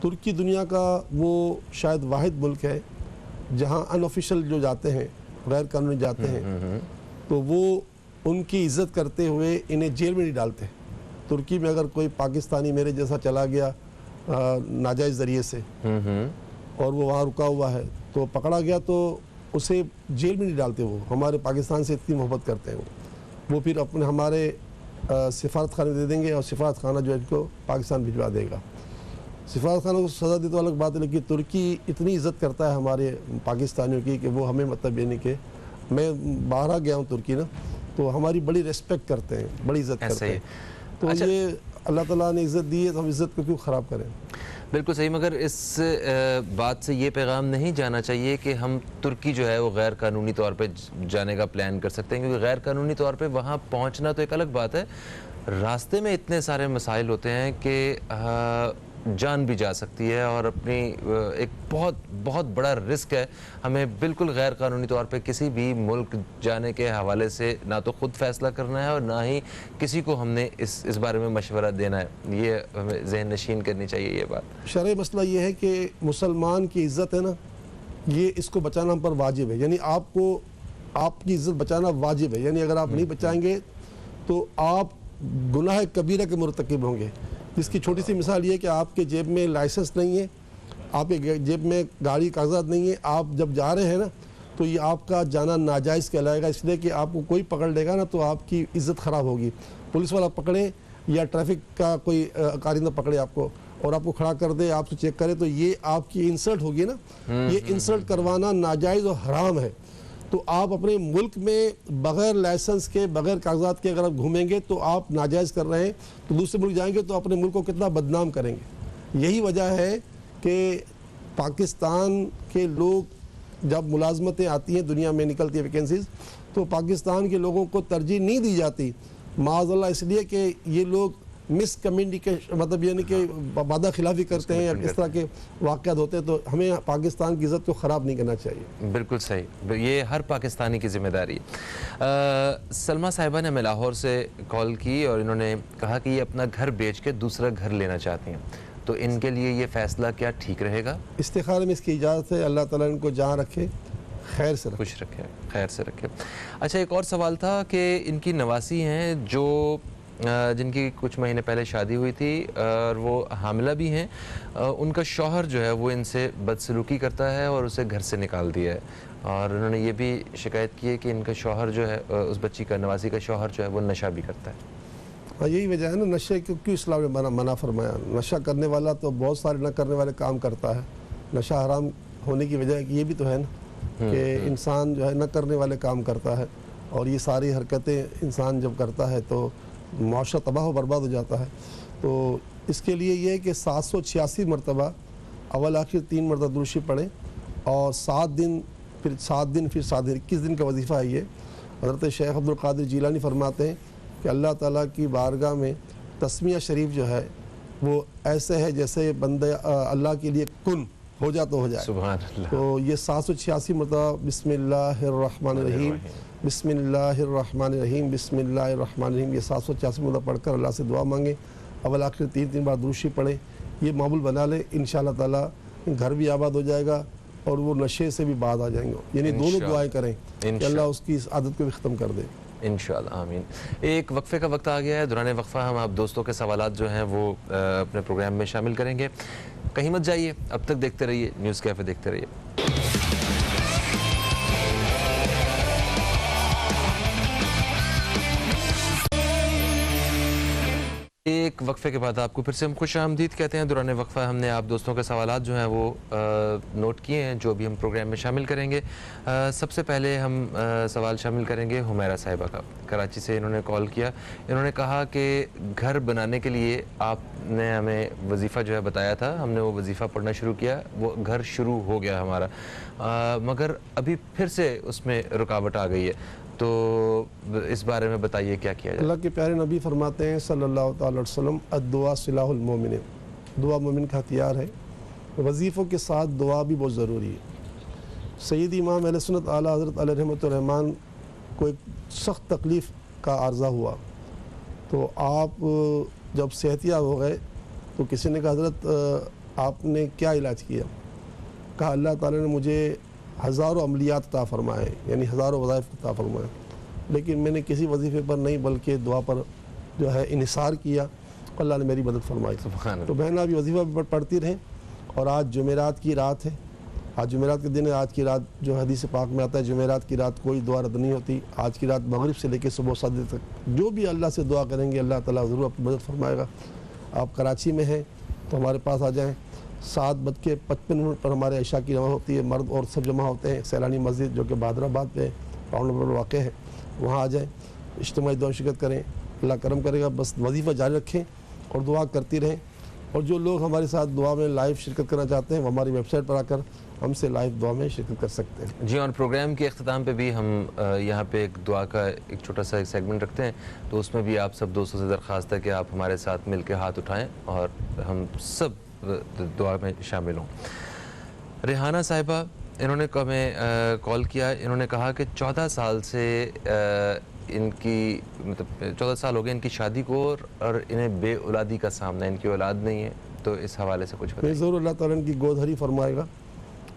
D: ترکی دنیا کا وہ شاید واحد ملک ہے جہاں ان آفیشل جو جاتے ہیں، غیر قانونی جاتے ہیں، تو وہ ان کی عزت کرتے ہوئے انہیں جیل میں نہیں ڈالتے۔ ترکی میں اگر کوئی پاکستانی میرے جیسا چلا گیا ناجائز ذریعے سے اور وہ وہاں رکا ہوا ہے تو پکڑا گیا تو اسے جیل میں نہیں ڈالتے، وہ ہمارے پاکستان سے اتنی محبت کرتے ہیں، وہ پھر اپنے ہمارے سفارت خانے دے دیں گے اور سفارت خانہ جو ہے ان کو پاکستان بھجوا دے گا۔ سفارتخانوں کو سزا دی تو الگ بات ہے، لیکن ترکی اتنی عزت کرتا ہے ہمارے پاکستانیوں کی کہ وہ ہمیں مطلب یعنی کہ میں باہر گیا ہوں ترکی نا، تو ہماری بڑی ریسپیکٹ کرتے ہیں، بڑی عزت کرتے ہیں. تو یہ اللہ تعالیٰ نے عزت دی ہے تو ہم عزت کو کیوں خراب کریں؟
B: بالکل صحیح. مگر اس بات سے یہ پیغام نہیں جانا چاہیے کہ ہم ترکی جو ہے وہ غیر قانونی طور پہ جانے کا پلان کر سکتے ہیں، کیونکہ غیر قانونی طور پہ وہاں پہنچنا تو ایک الگ بات ہے، راستے میں اتنے سارے مسائل ہوتے ہیں کہ جان بھی جا سکتی ہے، اور اپنی ایک بہت بڑا رسک ہے. ہمیں بالکل غیر قانونی طور پہ کسی بھی ملک جانے کے حوالے سے نہ تو خود فیصلہ کرنا ہے اور نہ ہی کسی کو ہم نے اس بارے میں مشورہ دینا ہے. یہ ہمیں ذہن نشین کرنی چاہیے یہ بات.
D: شرعی مسئلہ یہ ہے کہ مسلمان کی عزت ہے نا، یہ اس کو بچانا ہم پر واجب ہے. یعنی آپ کو آپ کی عزت بچانا واجب ہے. یعنی اگر آپ نہیں بچائیں گے تو آپ گناہ کبیرہ کے مرتکب ہوں گے. جس کی چھوٹی سی مثال یہ ہے کہ آپ کے جیب میں لائسنس نہیں ہے، آپ کے جیب میں گاڑی کاغذات نہیں ہے، آپ جب جا رہے ہیں نا تو یہ آپ کا جانا ناجائز کہلائے گا، اس لیے کہ آپ کو کوئی پکڑ لے گا نا تو آپ کی عزت خراب ہوگی. پولیس والا پکڑے یا ٹریفک کا کوئی کارندہ پکڑے آپ کو اور آپ کو کھڑا کر دے، آپ سے چیک کرے، تو یہ آپ کی انسلٹ ہوگی نا. یہ انسلٹ کروانا ناجائز اور حرام ہے. تو آپ اپنے ملک میں بغیر لائسنس کے، بغیر کاغذات کے اگر آپ گھومیں گے تو آپ ناجائز کر رہے ہیں. تو دوسرے ملک جائیں گے تو اپنے ملک کو کتنا بدنام کریں گے. یہی وجہ ہے کہ پاکستان کے لوگ جب ملازمتیں آتی ہیں، دنیا میں نکلتی ہیں ویکینسیز، تو پاکستان کے لوگوں کو ترجیح نہیں دی جاتی معاذ اللہ، اس لیے کہ یہ لوگ مس کمیونیکیشن مطلب یعنی کہ وعدہ خلافی کرتے ہیں یا اس طرح کے واقعات ہوتے ہیں. تو ہمیں پاکستان کی عزت کو خراب نہیں کرنا چاہیے.
B: بالکل صحیح، یہ ہر پاکستانی کی ذمہ داری ہے. سلمہ صاحبہ نے ہمیں لاہور سے کال کی اور انہوں نے کہا کہ یہ اپنا گھر بیچ کے دوسرا گھر لینا چاہتی ہیں، تو ان کے لیے یہ فیصلہ کیا ٹھیک رہے گا؟
D: استخارے میں اس کی اجازت ہے. اللہ تعالیٰ ان کو جہاں رکھے خیر سے رکھے،
B: خوش رکھے، خیر سے رکھے. اچھا، ایک اور سوال تھا کہ ان کی نواسی ہیں جو جن کی کچھ مہینے پہلے شادی ہوئی تھی اور وہ حاملہ بھی ہیں، ان کا شوہر جو ہے وہ ان سے بدسلوکی کرتا ہے اور اسے گھر سے نکال دیا ہے، اور انہوں نے یہ بھی شکایت کی ہے کہ ان کا شوہر جو ہے، اس بچی کا نواسی کا شوہر جو ہے وہ نشہ بھی کرتا ہے.
D: یہی وجہ ہے نا، نشے کیوں اسلام نے منع فرمایا. نشہ کرنے والا تو بہت سارے نہ کرنے والے کام کرتا ہے. نشہ حرام ہونے کی وجہ یہ بھی تو ہے نا کہ انسان جو ہے نہ کرنے والے کام کرتا ہے، اور یہ ساری حرکتیں انسان جب کرتا ہے تو معاشرہ تباہ و برباد ہو جاتا ہے. تو اس کے لیے یہ ہے کہ 786 مرتبہ اول آخر 3 مرتبہ درود پڑھیں، اور 7 دن پھر 7 دن پھر 7 دن 21 دن کا وظیفہ ہے یہ. حضرت شیخ عبدالقادر جیلانی فرماتے ہیں کہ اللہ تعالیٰ کی بارگاہ میں تسمیہ شریف جو ہے وہ ایسے ہے جیسے بندہ اللہ کے لیے کن ہو جا تو ہو جائے.
B: سبحان اللہ.
D: تو یہ 786 مرتبہ بسم اللہ الرحمن الرحیم، بسم اللہ الرحمن الرحیم، بسم اللہ الرحمن الرحیم، یہ 786 مرتبہ پڑھ کر اللہ سے دعا مانگیں. اول آخر 3 بار درود پڑھیں. یہ معمول بنا لیں، انشاءاللہ تعالیٰ گھر بھی آباد ہو جائے گا اور وہ نشے سے بھی باز آ جائیں گے. یعنی دونوں دعائیں کریں کہ اللہ اس کی اس عادت کو بھی ختم کر دے.
B: انشاءاللہ، آمین. ایک وقفے کا وقت آ گیا ہے. دوران وقفہ ہم آپ دوستوں کے سوالات جو ہیں وہ اپنے پروگرام میں شامل کریں گے. کہیں مت جائیے، اب تک دیکھتے رہیے نیوز کیفے، دیکھتے رہیے. ایک وقفے کے بعد آپ کو پھر سے ہم خوش آمدید کہتے ہیں. دوران وقفہ ہم نے آپ دوستوں کے سوالات جو ہیں وہ نوٹ کیے ہیں جو بھی ہم پروگرام میں شامل کریں گے. سب سے پہلے ہم سوال شامل کریں گے حمیرہ صاحبہ کا. کراچی سے انہوں نے کال کیا. انہوں نے کہا کہ گھر بنانے کے لیے آپ نے ہمیں وظیفہ جو ہے بتایا تھا، ہم نے وہ وظیفہ پڑھنا شروع کیا، وہ گھر شروع ہو گیا ہمارا، مگر ابھی پھر سے اس میں رکاوٹ آ گئی ہے. تو اس بارے میں بتائیے کیا کیا جائے.
D: اللہ کے پیارے نبی فرماتے ہیں صلی اللہ تعالی علیہ وسلم، الدعاء سلاح المومن، دعا مومن کا ہتھیار ہے. وظیفوں کے ساتھ دعا بھی بہت ضروری ہے. سید امام اہل سنت اعلیٰ حضرت علیہ رحمۃ الرحمن کو ایک سخت تکلیف کا عارضہ ہوا، تو آپ جب صحت یاب ہو گئے تو کسی نے کہا حضرت آپ نے کیا علاج کیا؟ کہا اللہ تعالیٰ نے مجھے ہزاروں عملیات عطا فرمائے، یعنی ہزاروں وظائف عطا فرمائے، لیکن میں نے کسی وظیفے پر نہیں بلکہ دعا پر جو ہے انحصار کیا، اللہ نے میری مدد فرمائی. تو بہن ابھی وظیفہ پڑھتی رہیں. اور آج جمعرات کی رات ہے، آج جمعرات کے دن ہے. آج کی رات جو حدیث پاک میں آتا ہے جمعرات کی رات کوئی دعا رد نہیں ہوتی. آج کی رات مغرب سے لے کے صبح 7 بجے تک جو بھی اللہ سے دعا کریں گے اللہ تعالیٰ ضرور اپنی مدد فرمائے گا. آپ کراچی میں ہیں تو ہمارے پاس آ جائیں. 7:55 پر ہمارے عشاء کی نماز ہوتی ہے. مرد اور سب جمع ہوتے ہیں. سیلانی مسجد جو کہ بہادر آباد پہ راؤنڈ نمبر واقع ہے, وہاں آ جائیں, اجتماعی دعا شرکت کریں. اللہ کرم کرے گا. بس وظیفہ جاری رکھیں اور دعا کرتی رہیں. اور جو لوگ ہمارے ساتھ دعا میں لائیو شرکت کرنا چاہتے ہیں وہ ہماری ویب سائٹ پر آ کر ہم سے لائیو دعا میں شرکت کر سکتے ہیں.
B: جی, اور پروگرام کے اختتام پہ بھی ہم یہاں پہ ایک دعا کا ایک چھوٹا سا سیگمنٹ رکھتے ہیں, تو اس میں بھی آپ سب دوستوں سے درخواست ہے کہ آپ ہمارے ساتھ مل کے ہاتھ اٹھائیں اور ہم سب دعا میں شامل ہوں. ریحانہ صاحبہ, انہوں نے ہمیں کال کیا. انہوں نے کہا کہ 14 سال سے ان کی مطلب 14 سال ہو گئے ان کی شادی کو, اور انہیں بے اولادی کا سامنا, ان کی اولاد نہیں ہے, تو اس حوالے سے کچھ بتائیں.
D: ضرور اللہ تعالیٰ ان کی گود ہری فرمائے گا.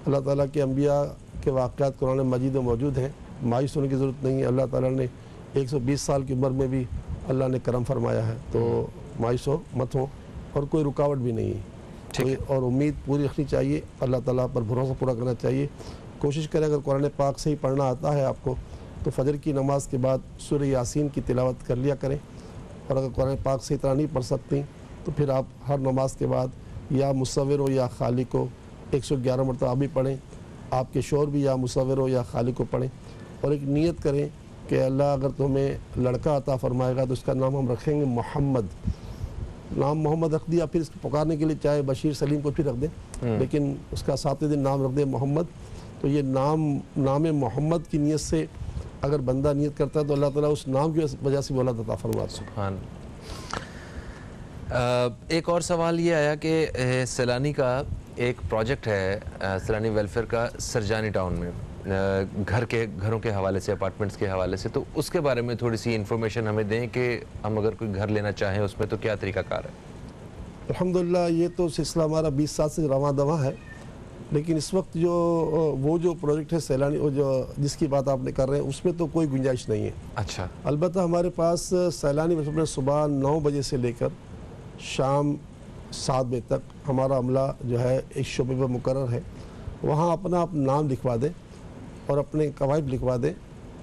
D: اللہ تعالیٰ کے انبیاء کے واقعات قرآن مجید میں موجود ہیں. مایوس ہونے کی ضرورت نہیں ہے. اللہ تعالیٰ نے 120 سال کی عمر میں بھی اللہ نے کرم فرمایا ہے, تو مایوس ہو مت ہو, اور کوئی رکاوٹ بھی نہیں ہے. اور امید پوری رکھنی چاہیے, اللہ تعالیٰ پر بھروسہ پورا کرنا چاہیے. کوشش کریں اگر قرآن پاک سے ہی پڑھنا آتا ہے آپ کو تو فجر کی نماز کے بعد سورہ یاسین کی تلاوت کر لیا کریں. اور اگر قرآن پاک سے اتنا نہیں پڑھ سکتی تو پھر آپ ہر نماز کے بعد یا مصور ہو یا خالق ہو 111 مرتبہ بھی پڑھیں. آپ کے شوہر بھی یا مصور ہو یا خالق کو پڑھیں, اور ایک نیت کریں کہ اللہ اگر تمہیں لڑکا عطا فرمائے گا تو اس کا نام ہم رکھیں گے محمد. نام محمد رکھ دیا, پھر اس کو پکارنے کے لیے چاہے بشیر سلیم کو پھر رکھ دیں, لیکن اس کا 7 دن نام رکھ دیں محمد. تو یہ نام محمد کی نیت سے اگر بندہ نیت کرتا ہے تو اللہ تعالیٰ اس نام کی وجہ سے اولاد عطا فرماتا ہے.
B: سبحان. ایک اور سوال یہ آیا کہ سیلانی کا ایک پروجیکٹ ہے, سیلانی ویلفیئر کا, سرجانی ٹاؤن میں گھروں کے حوالے سے, اپارٹمنٹس کے حوالے سے, تو اس کے بارے میں تھوڑی سی انفارمیشن ہمیں دیں کہ ہم اگر کوئی گھر لینا چاہیں اس میں تو کیا طریقہ کار ہے.
D: الحمدللہ یہ تو سلسلہ ہمارا 20 سال سے رواں دواں ہے, لیکن اس وقت جو پروجیکٹ ہے سیلانی, جس کی بات آپ نے کر رہے ہیں, اس میں تو کوئی گنجائش نہیں ہے.
B: اچھا. البتہ
D: ہمارے پاس سیلانی میں صبح 9 بجے سے لے کر شام 7 بجے تک ہمارا عملہ جو ہے ایک شعبے پر مقرر ہے. وہاں اپنا نام لکھوا دیں اور اپنے قواعد لکھوا دیں,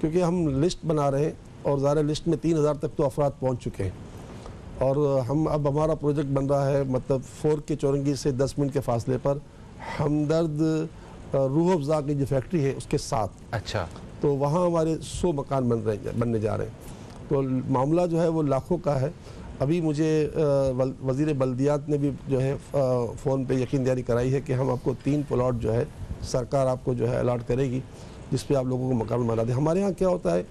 D: کیونکہ ہم لسٹ بنا رہے ہیں اور ظاہر لسٹ میں 3000 تک تو افراد پہنچ چکے ہیں. اور اب ہمارا پروجیکٹ بن رہا ہے مطلب 4 کے چورنگی سے 10 منٹ کے فاصلے پر ہمدرد روح افزا کی جو فیکٹری ہے اس کے ساتھ.
B: اچھا. تو
D: وہاں ہمارے 100 مکان بننے جا رہے ہیں. تو معاملہ جو ہے وہ لاکھوں کا ہے. ابھی مجھے وزیر بلدیات نے بھی جو ہے فون پہ یقین دہانی کرائی ہے کہ ہم آپ کو 3 پلاٹ جو ہے سرکار آپ کو جو ہے الاٹ کرے گی, جس پہ آپ لوگوں کو مکان بنا دیں. ہمارے ہاں کیا ہوتا ہے,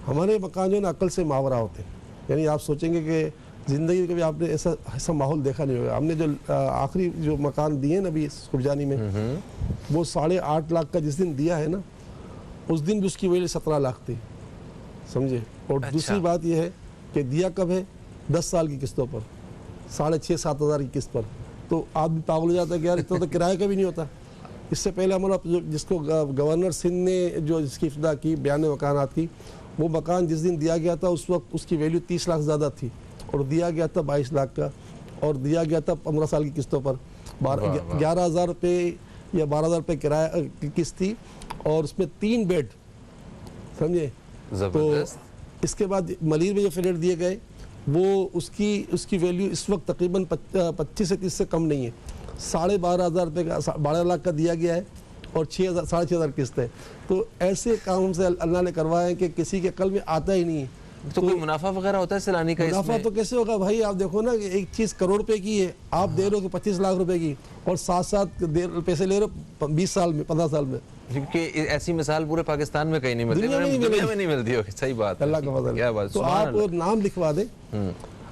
D: ہمارے مکان جو ہے نا عقل سے ماورا ہوتے ہیں. یعنی آپ سوچیں گے کہ زندگی میں کبھی آپ نے ایسا ماحول دیکھا نہیں ہوگا. ہم نے جو آخری جو مکان دیے نا ابھی سرجانی میں, وہ 8.5 لاکھ کا جس دن دیا ہے نا, اس دن بھی اس کی ویلیو 17 لاکھ تھی, سمجھے. اور دوسری بات یہ ہے کہ دیا کب ہے, 10 سال کی قسطوں پر, 6,500-7 ہزار کی قسط پر. تو آپ بھی پاگل ہو جاتا ہے کہ یار اتنا تو کرایہ کا بھی نہیں ہوتا. اس سے پہلے ہمارا جس کو گورنر سندھ نے جو جس کی ابتدا کی بیان مکانات کی, وہ مکان جس دن دیا گیا تھا اس وقت اس کی ویلیو 30 لاکھ زیادہ تھی, اور دیا گیا تھا 22 لاکھ کا, اور دیا گیا تھا 15 سال کی قسطوں پر. 11,000 روپے یا 12,000 روپے کرایہ کی قسط تھی, اور اس میں 3 بیڈ, سمجھے. تو اس کے بعد ملیر میں جو فلیٹ دیے گئے وہ اس کی ویلیو اس وقت تقریباً 25 سے 30 سے کم نہیں ہے. 12,500 روپے کا 12 لاکھ کا دیا گیا ہے, اور 6,500 قسط ہے. تو ایسے کام ہم سے اللہ نے کروائے ہیں کہ کسی کے عقل میں آتا ہی نہیں ہے.
B: تو کوئی منافع وغیرہ ہوتا ہے سیلانی کا؟
D: منافع تو کیسے ہوگا بھائی, آپ دیکھو نا کہ ایک چیز کروڑ روپے کی ہے, آپ دے رہے ہو کہ 25 لاکھ روپے کی, اور ساتھ پیسے لے رہے ہو 20 سال میں 15 سال میں.
B: کیونکہ ایسی مثال پورے پاکستان میں کہیں نہیں ملتی, دنیا میں نہیں ملتی ہوگی. صحیح بات,
D: اللہ کا فضل ہے. تو آپ نام لکھوا دیں,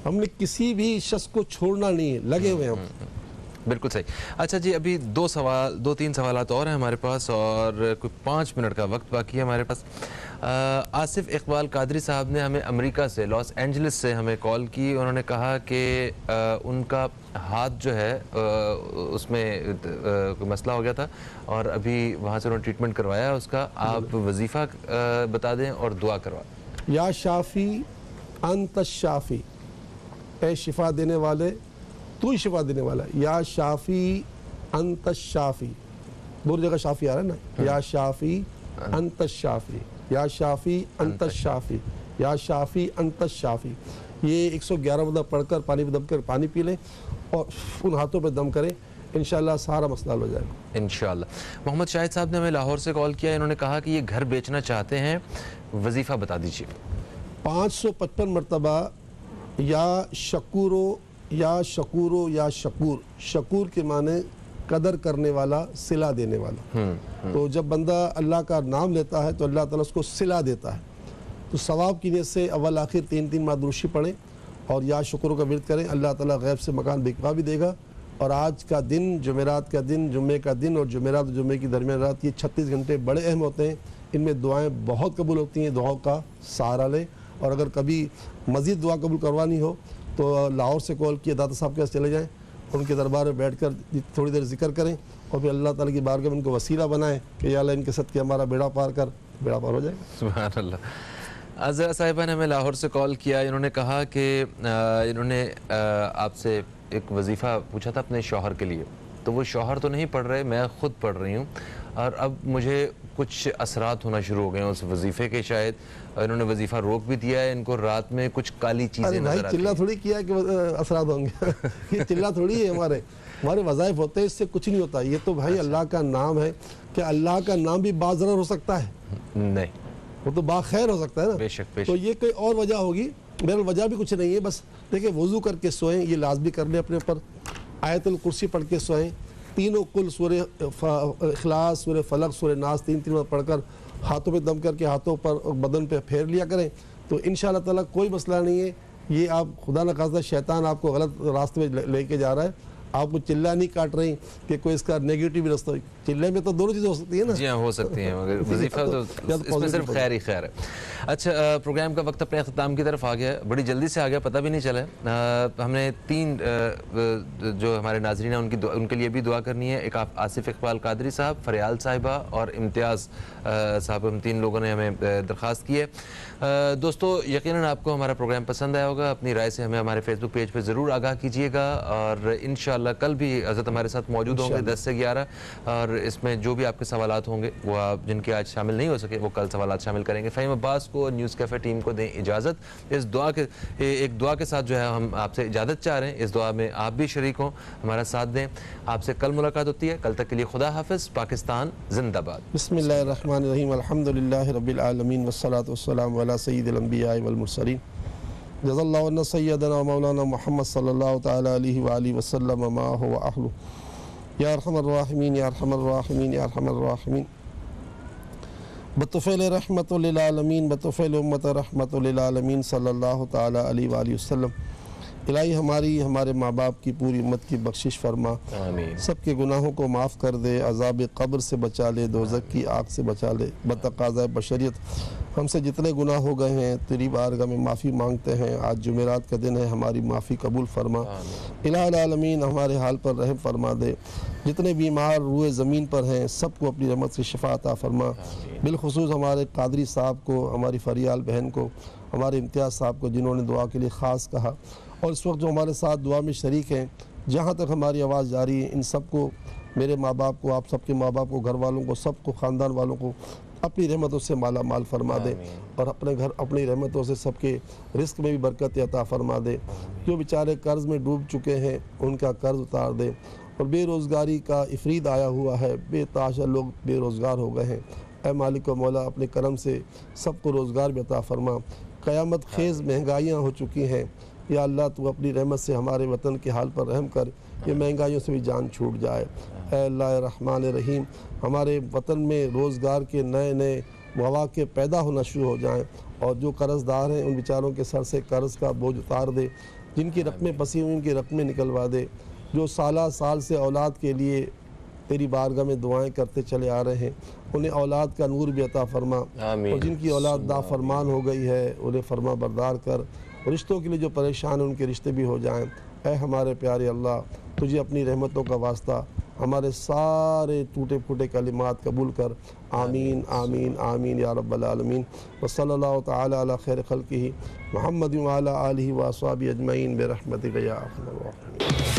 D: ہم نے کسی بھی شخص کو چھوڑنا نہیں ہے, لگے ہوئے ہم.
B: بالکل صحیح. اچھا جی, ابھی 2-3 سوالات اور ہیں ہمارے پاس, اور کوئی 5 منٹ کا وقت باقی ہے ہمارے پاس. آصف اقبال قادری صاحب نے ہمیں امریکہ سے, لاس اینجلس سے ہمیں کال کی. انہوں نے کہا کہ ان کا ہاتھ جو ہے اس میں کوئی مسئلہ ہو گیا تھا, اور ابھی وہاں سے انہوں نے ٹریٹمنٹ کروایا اس کا. آپ وظیفہ بتا دیں اور دعا کروا دیں.
D: یا شافی انت الشافی, اے شفا دینے والے تو ہی شفا دینے والا ہے. یا شافی انت الشافی, دور جگہ شافی آ رہا ہے نا. یا شافی انت الشافی, یا شافی انت الشافی, یا شافی انت الشافی. یہ 111 مرتبہ پڑھ کر پانی میں دب کر پانی پی لیں, اور ان ہاتھوں پہ دم کریں، انشاءاللہ سارا مسئلہ حل ہو جائے گا
B: انشاءاللہ۔ محمد شاہد صاحب نے ہمیں لاہور سے کال کیا، انہوں نے کہا کہ یہ گھر بیچنا چاہتے ہیں، وظیفہ بتا دیجیے۔
D: 555 مرتبہ یا شکورو یا شکورو یا شکور، شکور کے معنی قدر کرنے والا، صلہ دینے والا۔ تو جب بندہ اللہ کا نام لیتا ہے تو اللہ تعالیٰ اس کو صلہ دیتا ہے، تو ثواب کی نیت سے اول آخر 3 مادروشی پڑھیں اور یا شکر کا ورد کریں، اللہ تعالیٰ غیب سے مکان بکوا بھی دے گا۔ اور آج کا دن، جمعرات کا دن، جمعے کا دن اور جمعرات اور جمعے کی درمیان رات، یہ 36 گھنٹے بڑے اہم ہوتے ہیں، ان میں دعائیں بہت قبول ہوتی ہیں، دعاؤں کا سہارا لیں۔ اور اگر کبھی مزید دعا قبول کروانی ہو تو لاہور سے کال کیے داتا صاحب کے پاس چلے جائیں، ان کے دربار میں بیٹھ کر تھوڑی دیر ذکر کریں اور پھر اللہ تعالیٰ کی بارگاہ میں ان کو وسیلہ بنائیں کہ یا اللہ ان کے صدقے ہمارا بیڑا پار کر، بیڑا پار ہو جائے گا۔
B: سبحان اللہ۔ عزیزہ صاحبہ نے ہمیں لاہور سے کال کیا، انہوں نے کہا کہ انہوں نے آپ سے ایک وظیفہ پوچھا تھا اپنے شوہر کے لیے، تو وہ شوہر تو نہیں پڑھ رہے، میں خود پڑھ رہی ہوں، اور اب مجھے کچھ اثرات ہونا شروع ہو گئے ہیں اس وظیفے کے، شاید انہوں نے وظیفہ روک بھی دیا ہے، ان کو رات میں کچھ کالی چیزیں نظر آتی ہیں۔
D: چلہ تھوڑی کیا ہے کہ اثرات ہوں گے، یہ چلہ تھوڑی ہے، ہمارے وظائف ہوتے ہیں، اس سے کچھ نہیں ہوتا۔ یہ تو بھائی اللہ کا نام ہے، کہ اللہ کا نام بھی باضرر ہو سکتا ہے؟
B: نہیں،
D: وہ تو باخیر ہو سکتا ہے نا۔
B: بے شک بے شک۔
D: تو یہ کوئی اور وجہ ہوگی، میرے وجہ بھی کچھ نہیں ہے، بس دیکھیں وضو کر کے سوئیں، یہ لازمی کر لیں اپنے اوپر، آیت الکرسی پڑھ کے سوئیں، تینوں کل سورہ اخلاص، سورہ فلق، سورہ ناس 3 بار پڑھ کر ہاتھوں پہ دم کر کے ہاتھوں پر بدن پہ پھیر لیا کریں، تو انشاءاللہ تعالیٰ کوئی مسئلہ نہیں ہے۔ یہ آپ خدا نخواستہ شیطان آپ کو غلط راستے میں لے کے جا رہا ہے، آپ کو چلہ نہیں کاٹ رہی کہ کوئی اس کا نیگیٹو رستہ، چلے میں تو دونوں چیزیں ہو سکتی ہیں نا۔
B: جی ہاں ہو سکتی ہیں، مگر وظیفہ تو اس میں صرف خیر ہی خیر ہے۔ اچھا، پروگرام کا وقت اپنے اختتام کی طرف آ گیا ہے، بڑی جلدی سے آ گیا، پتہ بھی نہیں چلا ہے۔ ہم نے 3 جو ہمارے ناظرین ہیں ان کے لیے بھی دعا کرنی ہے، ایک آصف اقبال قادری صاحب، فریال صاحبہ اور امتیاز صاحب، ہم 3 لوگوں نے ہمیں درخواست کی ہے۔ دوستو یقیناً آپ کو ہمارا پروگرام پسند آیا ہوگا، اپنی رائے سے ہمیں ہمارے فیس بک پیج پہ ضرور آگاہ کیجیے گا، اور انشاءاللہ کل بھی حضرت ہمارے ساتھ موجود ہوں گے 10 سے 11، اور اس میں جو بھی آپ کے سوالات ہوں گے وہ آپ جن کے آج شامل نہیں ہو سکے وہ کل سوالات شامل کریں گے۔ فہیم عباس کو، نیوز کیفے ٹیم کو دیں اجازت، اس دعا کے ایک دعا کے ساتھ جو ہے ہم آپ سے اجازت چاہ رہے ہیں، اس دعا میں آپ بھی شریک ہوں، ہمارا ساتھ دیں۔ آپ سے کل ملاقات ہوتی ہے، کل تک کے لیے خدا حافظ، پاکستان زندہ باد۔
D: بسم اللہ الرحمن الرحیم، الحمدللہ رب العالمین والصلاة والسلام علی سید الانبیاء والمرسلین، جزا اللہ عنا سیدنا مولانا محمد صلی اللہ تعالی علیہ وآلہ وسلم ما هو اہلہ، یا ارحم الراحمین یا ارحم الراحمین یا ارحم الراحمین، بطفیل رحمت للعالمین، بطفیل امت رحمت للعالمین صلی اللہ تعالی علیہ وآلہ وسلم۔ الہی ہمارے ماں باپ کی پوری امت کی بخشش فرما،
B: آمین۔
D: سب کے گناہوں کو معاف کر دے، عذاب قبر سے بچا لے، دوزخ کی آگ سے بچا لے۔ بتقاضۂ بشریت ہم سے جتنے گناہ ہو گئے ہیں تیری بارگاہ میں معافی مانگتے ہیں، آج جمعرات کا دن ہے، ہماری معافی قبول فرما۔ الہ العالمین ہمارے حال پر رحم فرما دے، جتنے بیمار روئے زمین پر ہیں سب کو اپنی رحمت سے شفا عطا فرما، بالخصوص ہمارے قادری صاحب کو، ہماری فریال بہن کو، ہمارے امتیاز صاحب کو جنہوں نے دعا کے لیے خاص کہا، اور اس وقت جو ہمارے ساتھ دعا میں شریک ہیں، جہاں تک ہماری آواز جاری ہے، ان سب کو، میرے ماں باپ کو، آپ سب کے ماں باپ کو، گھر والوں کو، سب کو، خاندان والوں کو اپنی رحمتوں سے مالا مال فرما دے، اور اپنے گھر اپنی رحمتوں سے سب کے رزق میں بھی برکت عطا فرما دے۔ جو بیچارے قرض میں ڈوب چکے ہیں ان کا قرض اتار دے، اور بے روزگاری کا افرید آیا ہوا ہے، بے تحاشا لوگ بے روزگار ہو گئے ہیں، اے مالک و مولا اپنے کرم سے سب کو روزگار بھی عطا فرما۔ قیامت خیز مہنگائیاں ہو چکی ہیں، یا اللہ تو اپنی رحمت سے ہمارے وطن کے حال پر رحم کر، یہ مہنگائیوں سے بھی جان چھوٹ جائے۔ اے اللہ رحمان رحیم، ہمارے وطن میں روزگار کے نئے مواقع پیدا ہونا شروع ہو جائیں، اور جو قرض دار ہیں ان بیچاروں کے سر سے قرض کا بوجھ اتار دے، جن کی رقمیں پسی ہوئی ان کی رقمیں نکلوا دے، جو سال سے اولاد کے لیے تیری بارگاہ میں دعائیں کرتے چلے آ رہے ہیں انہیں اولاد کا نور بھی عطا فرما، اور جن کی اولاد نافرمان ہو گئی ہے انہیں فرما بردار کر، رشتوں کے لیے جو پریشان ہیں ان کے رشتے بھی ہو جائیں۔ اے ہمارے پیارے اللہ، تجھے اپنی رحمتوں کا واسطہ ہمارے سارے ٹوٹے پھوٹے کلمات قبول کر، آمین آمین آمین یا رب العالمین۔ وصلی اللہ تعالی علی خیر خلقہ محمد وعلی آلہ واصحابہ اجمعین برحمتک یا ارحم الراحمین۔